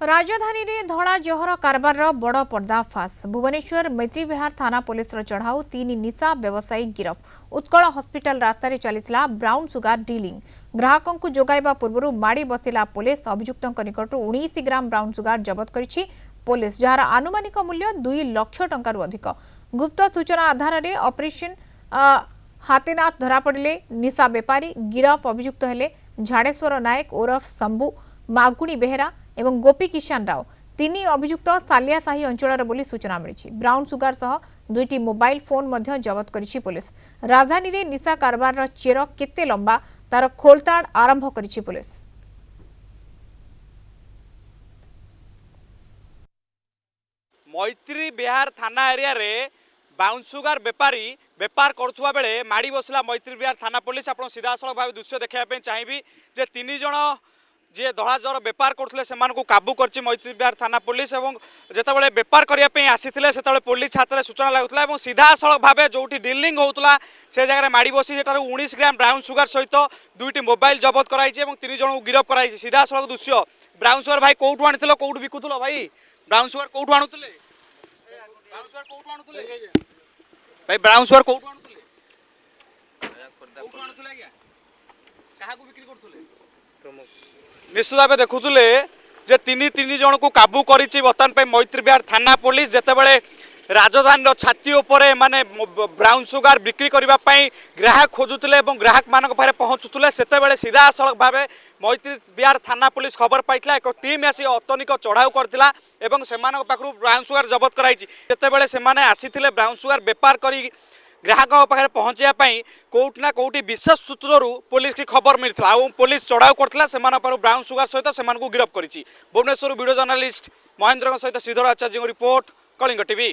राजधानी में धड़ा जहर कारबार बड़ पर्दाफाश भुवनेश्वर मैत्री विहार थाना पुलिस चढ़ाऊ 3 निशा व्यवसायी गिरफ उत्कल हॉस्पिटल रास्तार चलता ब्राउन सुगार डिलिंग ग्राहकों को जोगाइबा पूर्व माड़ी बसिला पुलिस अभियुक्तों निकट 19 ग्राम ब्राउन सुगार जबत करिछि पुलिस जार आनुमानिक मूल्य 2 लाख टंकारु अधिक गुप्त सूचना आधार में ऑपरेशन हाथीनाथ धरा पड़े निशा बेपारी गिरफ अभियुक्त हेले झाड़ेश्वर नायक ओरफ शंभू मागुणी बेहेरा एवं गोपी किशन राव 3 अभियुक्त सालियासाही अंचल बोली सूचना मिली ब्राउन सुगार सह 2टी मोबाइल फोन मध्य जबत करिछि पुलिस राजधानी रे निशा कारबार चेर केते लंबा तार खोलताड़ आरंभ करिछि पुलिस। मैत्री विहार थाना एरिया रे ब्राउन सुगार बेपारी बेपार करुवा बेले माड़ी बसला मैत्री विहार थाना पुलिस आप सीधासल भाव दृश्य देखा चाहिए जे 3 जन जी धड़ा जर बेपार करते से काबू कर मैत्री विहार थाना पुलिस और जितेबाला बेपार करने आसी से पुलिस हाथ में सूचना लगुला सीधासल भाव जो डिलिंग होता से जगह माड़ी बसी 19 ग्राम ब्राउन सुगार सहित 2टी मोबाइल जबत कराई 3 जन गिरफ कराई सीधासल दृश्य ब्राउन सुगार भाई कौटू आनी कौटू बिकुल भाई ब्राउन सुगार कौटू आणुले भाई ब्राउन सुगार कौटू आणुले निश्चित भाव देखुले जे 3 जन को काबू करी बर्तमान मैत्री विहार थाना पुलिस जितेबाला राजधानी छाती उपरे माने ब्राउन सुगार बिक्री करने ग्राहक खोजुले ग्राहक मान पाखे पहुँचुले से सीधा सड़क भाव मैत्री विहार थाना पुलिस खबर पाई एक टीम आसी अतनिक चढ़ाऊ करथिला एवं सेमान पाखरु ब्राउन सुगार जबत कराई जितेबाला से आसी ब्राउन सुगार बेपार करी ग्राहक पाखे पहुँचापी कौटना कौटी विशेष सूत्रु पुलिस की खबर मिलता पुलिस चढ़ाऊ करथिला सेमान पाखरु ब्राउन सुगार सहित सेमान गिरफ करिछि। भुवनेश्वर वीडियो जर्नलिस्ट महेंद्र सहित श्रीधर आचार्य रिपोर्ट कलिंग टीवी।